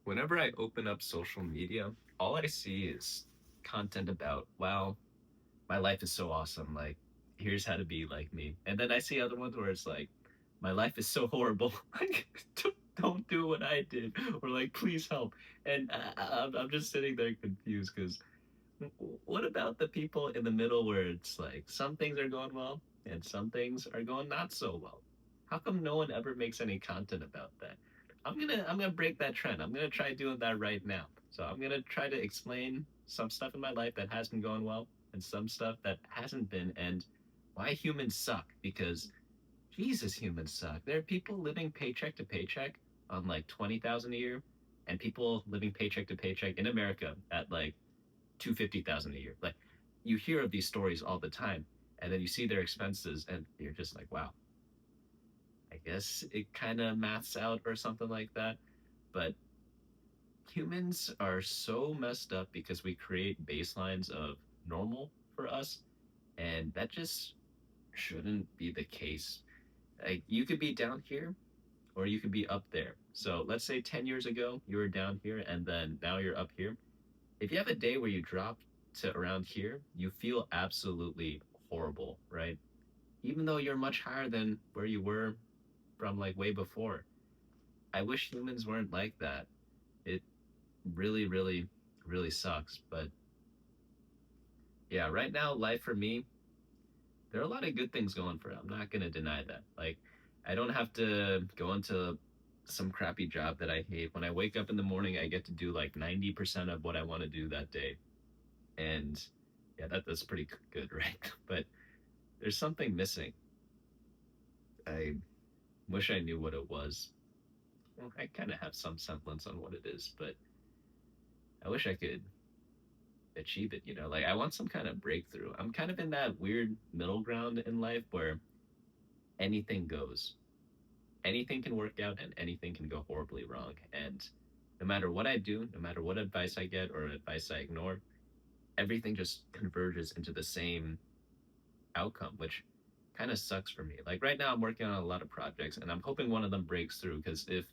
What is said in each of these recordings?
Whenever I open up social media, all I see is content about, wow, my life is so awesome. Like, here's how to be like me. And then I see other ones where it's like, my life is so horrible. Like, don't do what I did. Or like, please help. And I'm just sitting there confused because what about the people in the middle where it's like some things are going well and some things are going not so well? How come no one ever makes any content about that? I'm gonna break that trend. I'm gonna try doing that right now. So I'm gonna try to explain some stuff in my life that has been going well and some stuff that hasn't been, and why humans suck. Because Jesus, humans suck. There are people living paycheck to paycheck on like 20,000 a year, and people living paycheck to paycheck in America at like 250,000 a year. Like, you hear of these stories all the time, and then you see their expenses, and you're just like, wow, I guess it kind of maths out or something like that. But humans are so messed up because we create baselines of normal for us, and that just shouldn't be the case. Like, you could be down here or you could be up there. So let's say 10 years ago you were down here and then now you're up here. If you have a day where you drop to around here, you feel absolutely horrible, right? Even though you're much higher than where you were from like way before. I wish humans weren't like that. It really, really, really sucks. But yeah, right now, life for me, there are a lot of good things going for it. I'm not going to deny that. Like, I don't have to go into some crappy job that I hate. When I wake up in the morning, I get to do like 90% of what I want to do that day. And yeah, that's pretty good, right? But there's something missing. I wish I knew what it was. Well, I kind of have some semblance on what it is, but I wish I could achieve it, you know? Like, I want some kind of breakthrough. I'm kind of in that weird middle ground in life where anything goes. Anything can work out and anything can go horribly wrong. And no matter what I do, no matter what advice I get or advice I ignore, everything just converges into the same outcome, which kind of sucks for me. Like right now, I'm working on a lot of projects, and I'm hoping one of them breaks through. Because if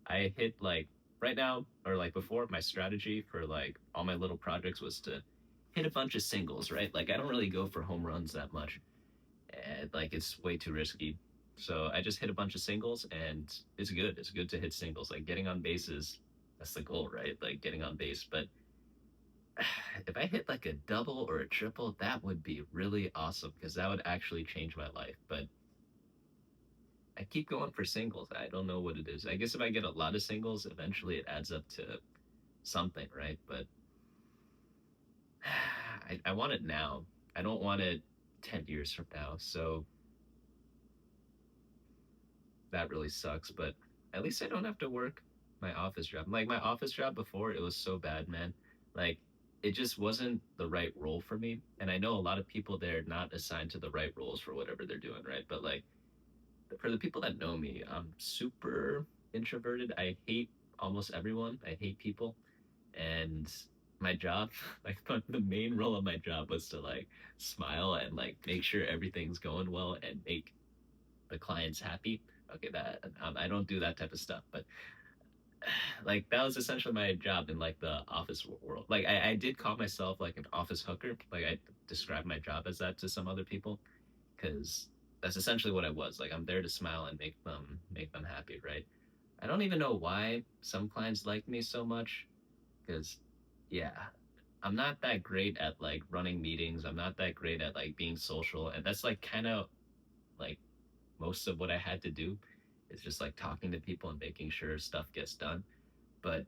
I hit like right now or like before, my strategy for like all my little projects was to hit a bunch of singles, right? Like I don't really go for home runs that much, and like it's way too risky. So I just hit a bunch of singles, and it's good. It's good to hit singles. Like getting on bases, that's the goal, right? Like getting on base, but if I hit like a double or a triple, that would be really awesome because that would actually change my life. But I keep going for singles. I don't know what it is. I guess if I get a lot of singles, eventually it adds up to something, right? But I want it now. I don't want it 10 years from now. So that really sucks. But at least I don't have to work my office job. Like my office job before, it was so bad, man. Like it just wasn't the right role for me. And I know a lot of people they're not assigned to the right roles for whatever they're doing, right? But like for the people that know me, I'm super introverted. I hate almost everyone. I hate people. And my job, like the main role of my job was to like smile and like make sure everything's going well and make the clients happy. Okay, that I don't do that type of stuff, but like that was essentially my job in like the office world. Like I did call myself like an office hooker. Like I described my job as that to some other people because that's essentially what I was. Like I'm there to smile and make them happy, right? I don't even know why some clients like me so much because yeah, I'm not that great at like running meetings. I'm not that great at like being social, and that's like kind of like most of what I had to do is just like talking to people and making sure stuff gets done. But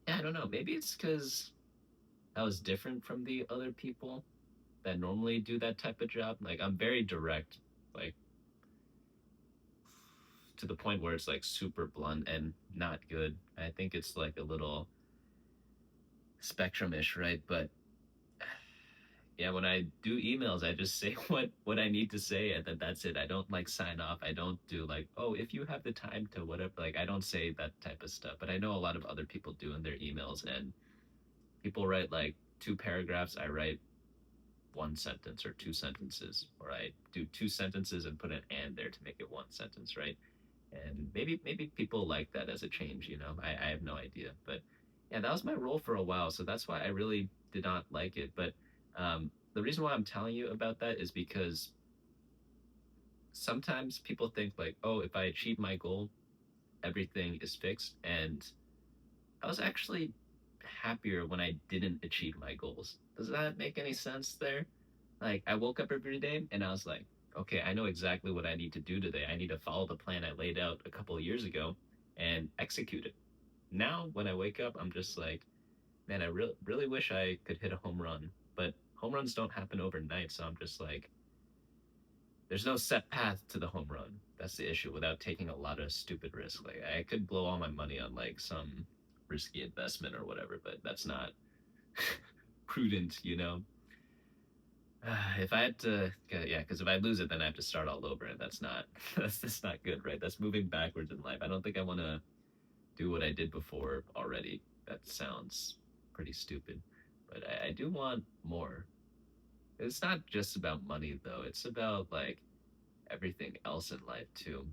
yeah, I don't know. Maybe it's because I was different from the other people that normally do that type of job. Like I'm very direct, like to the point where it's like super blunt and not good. I think it's like a little spectrum-ish, right? But yeah, when I do emails, I just say what I need to say, and then that's it. I don't like sign off. I don't do like, oh, if you have the time to whatever. Like I don't say that type of stuff. But I know a lot of other people do in their emails, and people write like two paragraphs. I write one sentence or two sentences, or I do two sentences and put an and there to make it one sentence, right? And maybe people like that as a change, you know. I have no idea. But yeah, that was my role for a while, so that's why I really did not like it. But the reason why I'm telling you about that is because sometimes people think like, oh, if I achieve my goal, everything is fixed. And I was actually happier when I didn't achieve my goals. Does that make any sense there? Like, I woke up every day and I was like, okay, I know exactly what I need to do today. I need to follow the plan I laid out a couple of years ago and execute it. Now, when I wake up, I'm just like, man, I really wish I could hit a home run, but home runs don't happen overnight. So I'm just like, there's no set path to the home run. That's the issue without taking a lot of stupid risk. Like I could blow all my money on like some risky investment or whatever, but that's not prudent, you know. If I had to, yeah, because if I lose it, then I have to start all over, and that's not that's not good, right? That's moving backwards in life. I don't think I want to do what I did before already. That sounds pretty stupid, but I do want more. It's not just about money though. It's about like everything else in life too.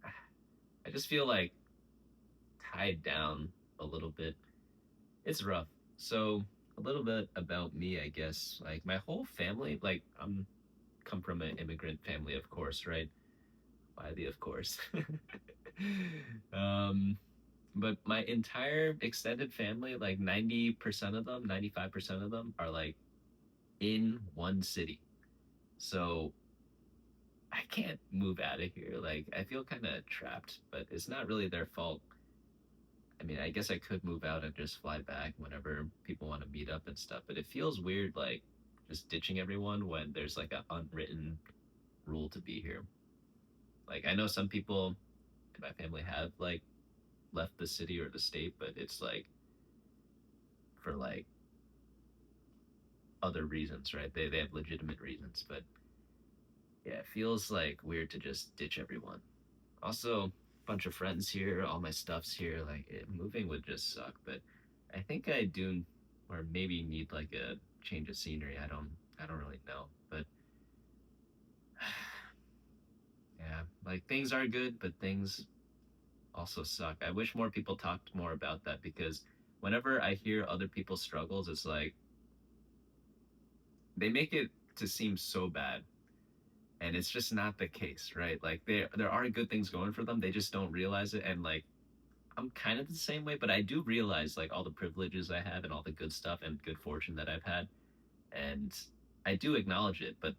I just feel like tied down a little bit. It's rough. So a little bit about me, I guess. Like my whole family, like I'm come from an immigrant family, of course, right? By the of course. um, but my entire extended family, like 90% of them, 95% of them are like in one city. So I can't move out of here. Like I feel kind of trapped, but it's not really their fault. I mean, I guess I could move out and just fly back whenever people want to meet up and stuff, but it feels weird like just ditching everyone when there's like an unwritten rule to be here. Like I know some people in my family have like left the city or the state, but it's like for like other reasons, right? They have legitimate reasons, but yeah, it feels like weird to just ditch everyone. Also, a bunch of friends here, all my stuff's here. Like moving would just suck, but I think I do, or maybe need like a change of scenery. I don't really know, but yeah, like things are good, but things also suck. I wish more people talked more about that because whenever I hear other people's struggles, it's like they make it to seem so bad, and it's just not the case, right? Like there are good things going for them, they just don't realize it, and like I'm kind of the same way, but I do realize like all the privileges I have and all the good stuff and good fortune that I've had, and I do acknowledge it, but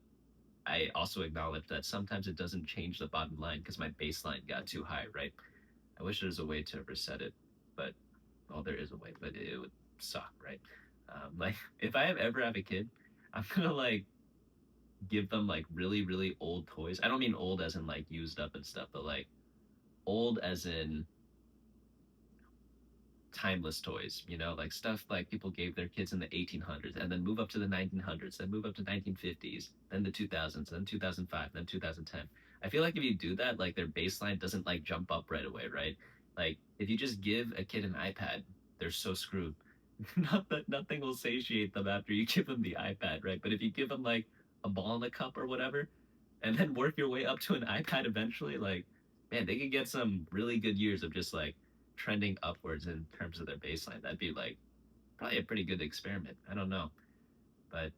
I also acknowledge that sometimes it doesn't change the bottom line because my baseline got too high, right? I wish there was a way to reset it, but well, there is a way, but it would suck, right? Like if I ever have a kid, I'm gonna like give them like really old toys. I don't mean old as in like used up and stuff, but like old as in timeless toys, you know, like stuff like people gave their kids in the 1800s and then move up to the 1900s, then move up to 1950s, then the 2000s, then 2005, then 2010. I feel like if you do that, like their baseline doesn't like jump up right away, right? Like if you just give a kid an iPad, they're so screwed. Not that nothing will satiate them after you give them the iPad, right? But if you give them like a ball in a cup or whatever, and then work your way up to an iPad eventually, like man, they could get some really good years of just like trending upwards in terms of their baseline. That'd be like probably a pretty good experiment. I don't know, but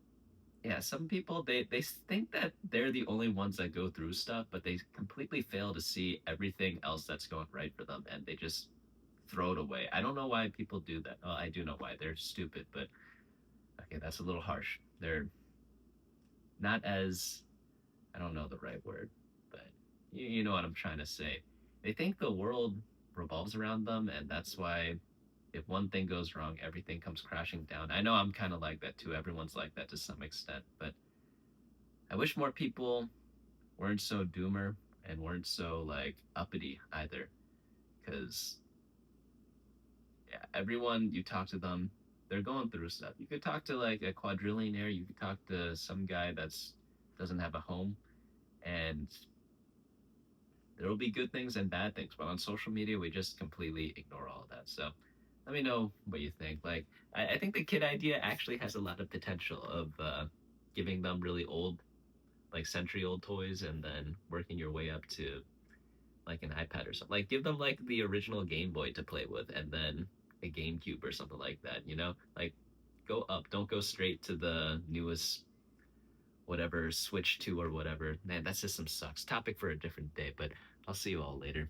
yeah, some people they think that they're the only ones that go through stuff, but they completely fail to see everything else that's going right for them, and they just throw it away. I don't know why people do that. Well, I do know why. They're stupid, but okay, that's a little harsh. They're not as I don't know the right word, but you know what I'm trying to say. They think the world revolves around them, and that's why if one thing goes wrong, everything comes crashing down. I know I'm kind of like that too. Everyone's like that to some extent, but I wish more people weren't so doomer and weren't so like uppity either, because yeah, everyone you talk to them, they're going through stuff. You could talk to like a quadrillionaire, you could talk to some guy that's doesn't have a home, and there will be good things and bad things. But on social media, we just completely ignore all of that. So let me know what you think. Like, I think the kid idea actually has a lot of potential of giving them really old, like century old toys, and then working your way up to like an iPad or something. Like give them like the original Game Boy to play with, and then a GameCube or something like that. You know, like go up. Don't go straight to the newest whatever Switch 2 or whatever. Man, that system sucks. Topic for a different day, but I'll see you all later.